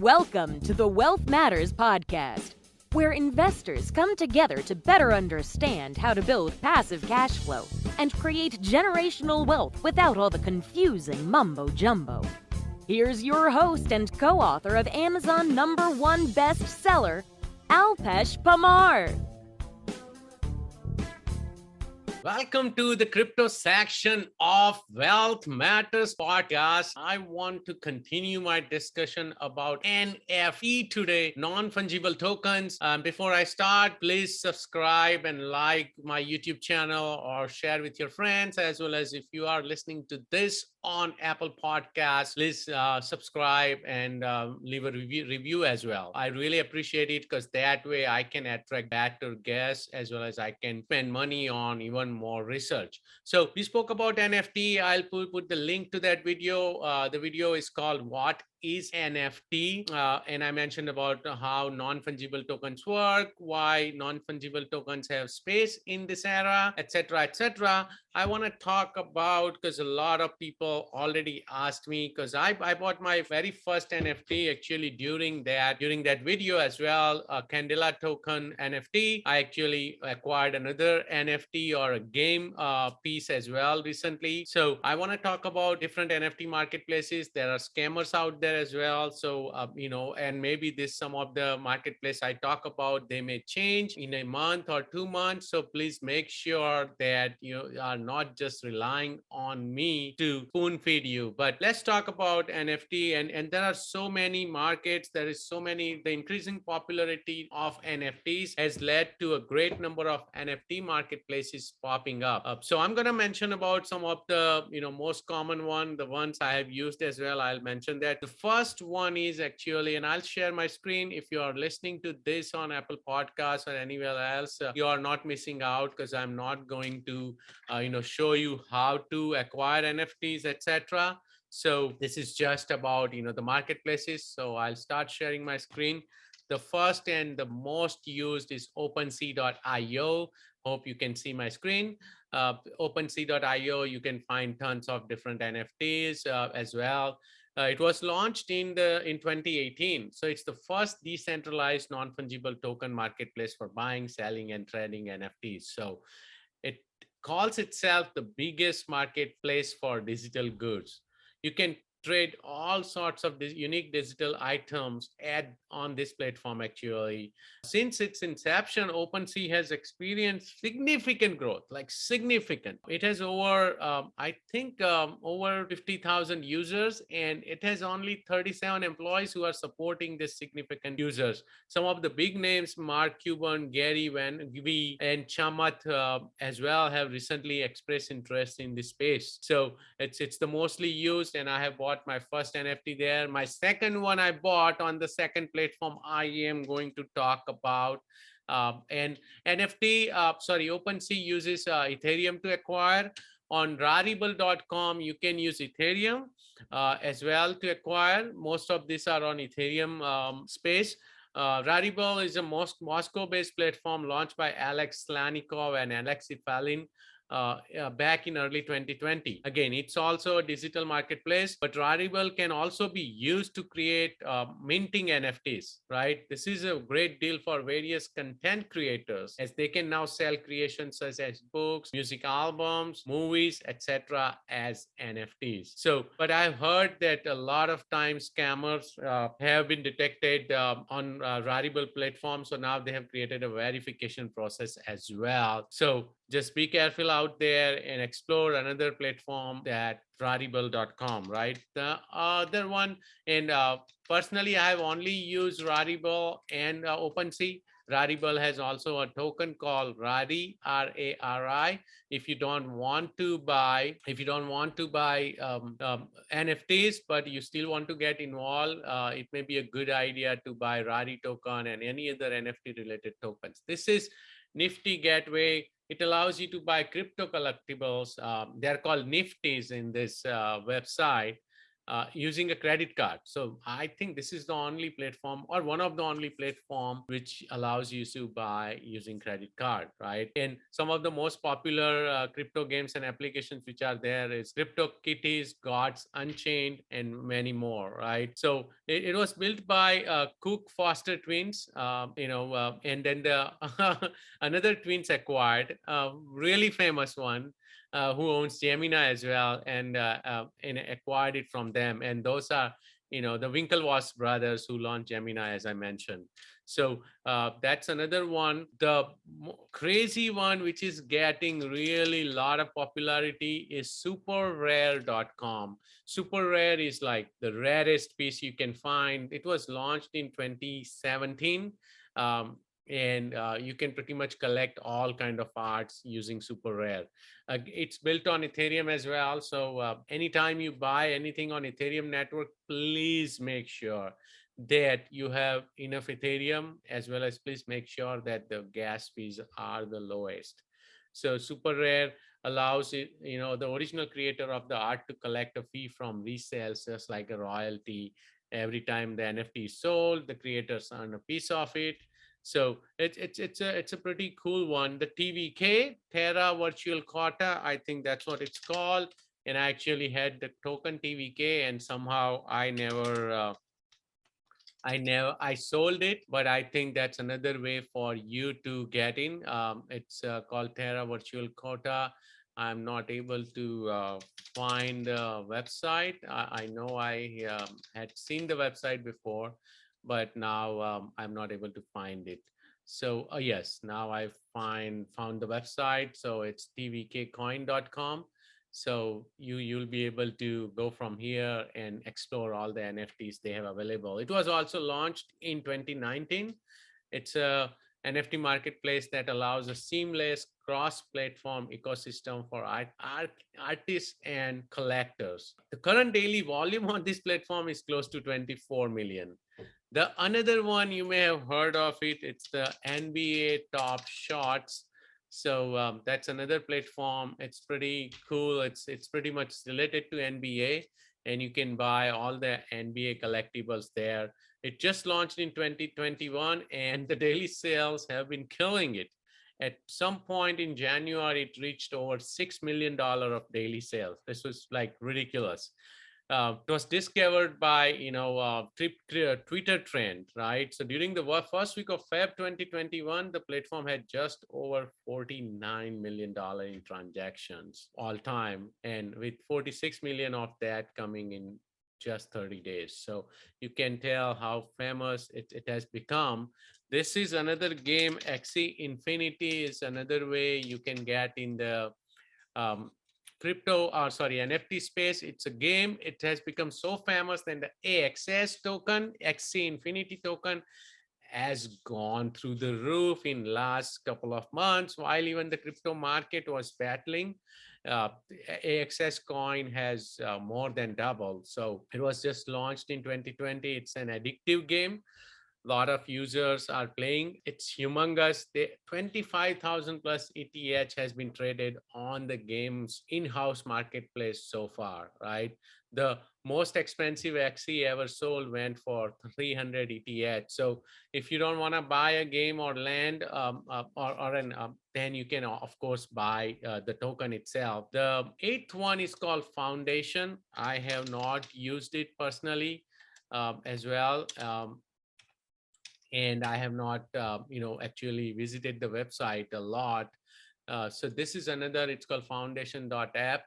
Welcome to the Wealth Matters podcast, where investors come together to better understand how to build passive cash flow and create generational wealth without all the confusing mumbo-jumbo. Here's your host and co-author of Amazon #1 bestseller, Alpesh Parmar. Welcome to the crypto section of Wealth Matters podcast. I want to continue my discussion about NFT today, non-fungible tokens. Before I start, please subscribe and like my YouTube channel or share with your friends, as well as if you are listening to this on Apple Podcasts, please subscribe and leave a review as well. I really appreciate it because that way I can attract better guests as well as I can spend money on even more research. So we spoke about NFT. I'll put the link to that video. The video is called What is NFT? And I mentioned about how non-fungible tokens work, why non-fungible tokens have space in this era, etc., etc. I want to talk about, because a lot of people already asked me, because I bought my very first NFT actually during that video as well, a Candela token NFT. I actually acquired another NFT or a game piece as well recently. So I want to talk about different NFT marketplaces. There are scammers out there as well. So, and maybe this some of the marketplace I talk about, they may change in a month or 2 months. So please make sure that you are not just relying on me to spoon feed you. But let's talk about NFT. And there are so many markets. There is so many, the increasing popularity of NFTs has led to a great number of NFT marketplaces popping up. So I'm going to mention about some of the, most common one, the ones I have used as well. I'll mention that. The first one is actually, and I'll share my screen. If you are listening to this on Apple Podcasts or anywhere else, you are not missing out, because I'm not going to, show you how to acquire NFTs, etc. So this is just about, the marketplaces. So I'll start sharing my screen. The first and the most used is opensea.io. Hope you can see my screen. Opensea.io, you can find tons of different NFTs as well. It was launched in 2018. So it's the first decentralized non-fungible token marketplace for buying, selling, and trading NFTs. So it calls itself the biggest marketplace for digital goods. You can trade all sorts of unique digital items on this platform actually. Since its inception, OpenSea has experienced significant growth, like significant. It has over, over 50,000 users, and it has only 37 employees who are supporting this significant users. Some of the big names, Mark Cuban, Gary Van Vee, and Chamath as well have recently expressed interest in this space. So it's the mostly used, and I have bought my first NFT there. My second one I bought on the second platform I am going to talk about. And OpenSea uses Ethereum to acquire. On rarible.com, you can use Ethereum as well to acquire. Most of these are on Ethereum space. Rarible is a Moscow-based platform launched by Alex Slanikov and Alexei Falin back in early 2020. Again, it's also a digital marketplace, but Rarible can also be used to create minting NFTs, right? This is a great deal for various content creators, as they can now sell creations such as books, music albums, movies, etc. as NFTs. So, but I've heard that a lot of times scammers have been detected on Rarible platform. So now they have created a verification process as well. So just be careful out there and explore another platform, that rarible.com, right? The other one, and personally, I have only used Rarible and OpenSea. Rarible has also a token called Rari, RARI. If you don't want to buy NFTs, but you still want to get involved, it may be a good idea to buy Rari token and any other NFT related tokens. This is Nifty Gateway. It allows you to buy crypto collectibles. They're called Nifties in this website. using a credit card. So I think this is the only platform, or one of the only platform, which allows you to buy using credit card, right? And some of the most popular crypto games and applications which are there is Crypto Kitties, Gods Unchained, and many more, right? So it was built by Cook Foster twins, and then the another twins acquired, really famous one, who owns Gemini as well, and acquired it from them. And those are, the Winklevoss brothers who launched Gemini, as I mentioned. So that's another one. The crazy one, which is getting really a lot of popularity, is superrare.com. Super Rare is like the rarest piece you can find. It was launched in 2017. And you can pretty much collect all kind of arts using Super Rare. It's built on Ethereum as well. So anytime you buy anything on Ethereum network, please make sure that you have enough Ethereum, as well as please make sure that the gas fees are the lowest. So Super Rare allows it, the original creator of the art to collect a fee from resales, just like a royalty. Every time the NFT is sold, the creators earn a piece of it. So it's a pretty cool one. The TVK, Terra Virtual Quota, I think that's what it's called. And I actually had the token TVK, and somehow I sold it, but I think that's another way for you to get in. It's called Terra Virtual Quota. I'm not able to find the website. I know I had seen the website before, but now I'm not able to find it. So yes, now I found the website. So it's tvkcoin.com. So you'll be able to go from here and explore all the NFTs they have available. It was also launched in 2019. It's a NFT marketplace that allows a seamless cross-platform ecosystem for artists and collectors. The current daily volume on this platform is close to 24 million. The another one, you may have heard of it. It's the NBA Top Shots. So that's another platform. It's pretty cool. It's pretty much related to NBA, and you can buy all the NBA collectibles there. It just launched in 2021, and the daily sales have been killing it. At some point in January, it reached over $6 million of daily sales. This was like ridiculous. It was discovered by Twitter trend, right? So during the first week of Feb 2021, the platform had just over $49 million in transactions all time, and with 46 million of that coming in just 30 days. So you can tell how famous it has become. This is another game. Axie Infinity is another way you can get in the um, NFT space. It's a game. It has become so famous that the AXS token, XC Infinity token, has gone through the roof in last couple of months, while even the crypto market was battling. uh, AXS coin has more than doubled. So it was just launched in 2020. It's an addictive game. Lot of users are playing. It's humongous. The 25,000 plus ETH has been traded on the game's in-house marketplace so far, right? The most expensive XE ever sold went for 300 ETH. So if you don't want to buy a game or land, then you can of course buy the token itself. The eighth one is called Foundation. I have not used it personally as well. And I have not, actually visited the website a lot. So this is another. It's called foundation.app.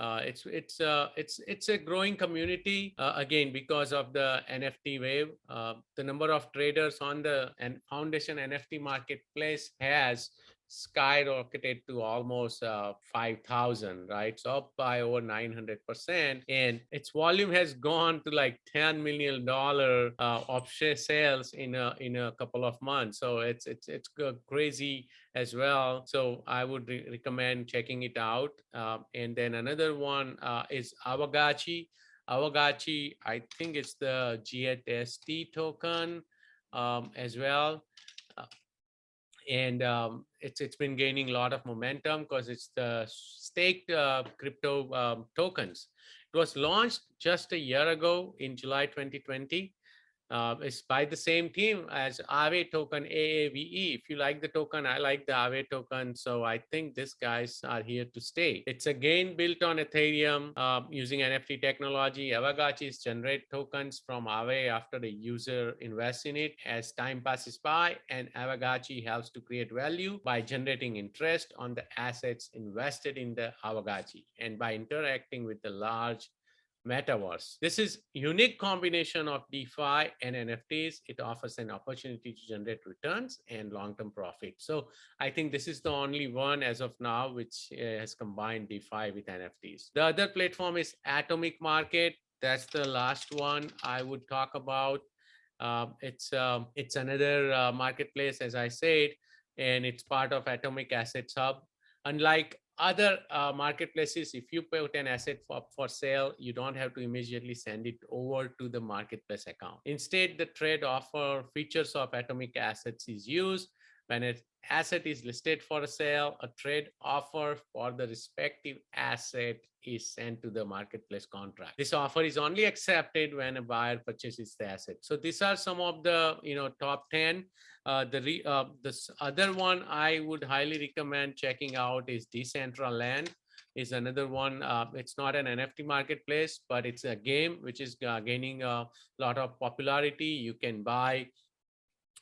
It's a growing community, again because of the NFT wave. The number of traders on the Foundation NFT marketplace has skyrocketed to almost 5,000, right? So up by over 900%, and its volume has gone to like $10 million option sales in a couple of months. So it's crazy as well. So I would recommend checking it out. And then another one is Awagachi. Awagachi, I think it's the GTST token as well. Uh, and it's been gaining a lot of momentum because it's the staked crypto tokens. It was launched just a year ago in July 2020. It's by the same team as Aave token, AAVE. If you like the token, I like the Aave token. So I think these guys are here to stay. It's again built on Ethereum using NFT technology. Avagachis generate tokens from Aave after the user invests in it as time passes by, and Avagachi helps to create value by generating interest on the assets invested in the Avagachi and by interacting with the large metaverse. This is unique combination of DeFi and NFTs. It offers an opportunity to generate returns and long-term profit. So I think this is the only one as of now which has combined DeFi with NFTs. The other platform is Atomic Market. That's the last one I would talk about. It's another marketplace, as I said, and it's part of Atomic Assets Hub. Unlike other marketplaces, if you put an asset for sale, you don't have to immediately send it over to the marketplace account. Instead, the trade offer features of Atomic Assets is used. When an asset is listed for a sale, a trade offer for the respective asset is sent to the marketplace contract. This offer is only accepted when a buyer purchases the asset. So these are some of the top 10. This other one I would highly recommend checking out is Decentraland. Is another one. It's not an NFT marketplace, but it's a game which is gaining a lot of popularity. You can buy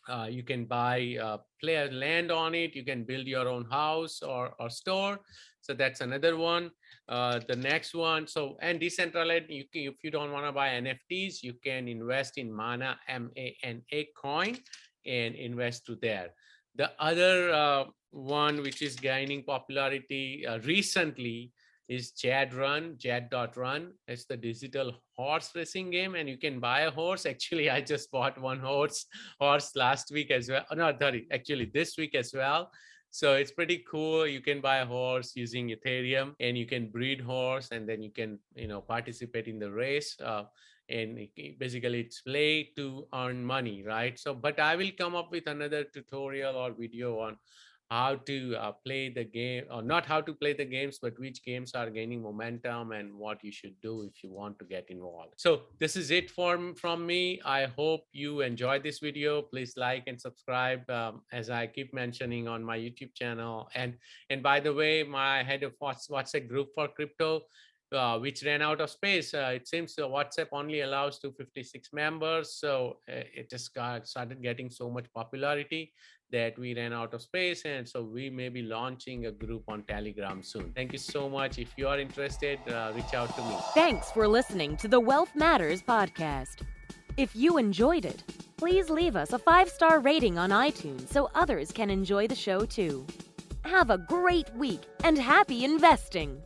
play land on it. You can build your own house or store. So that's another one. The next one. So, and Decentraland, if you don't want to buy NFTs, you can invest in Mana, MANA coin, and invest to there. The other one which is gaining popularity recently is zed.run. It's the digital horse racing game, and you can buy a horse. Actually, I just bought one horse last week as well. No, sorry, actually this week as well. So it's pretty cool. You can buy a horse using Ethereum, and you can breed horse, and then you can participate in the race. And basically it's play to earn money, right? So, but I will come up with another tutorial or video on how to play the game, or not how to play the games, but which games are gaining momentum and what you should do if you want to get involved. So this is it from me. I hope you enjoyed this video. Please like and subscribe, as I keep mentioning on my YouTube channel. And by the way, I had a WhatsApp group for crypto, which ran out of space. It seems WhatsApp only allows 256 members. So it just started getting so much popularity that we ran out of space. And so we may be launching a group on Telegram soon. Thank you so much. If you are interested, reach out to me. Thanks for listening to the Wealth Matters podcast. If you enjoyed it, please leave us a 5-star rating on iTunes so others can enjoy the show too. Have a great week and happy investing.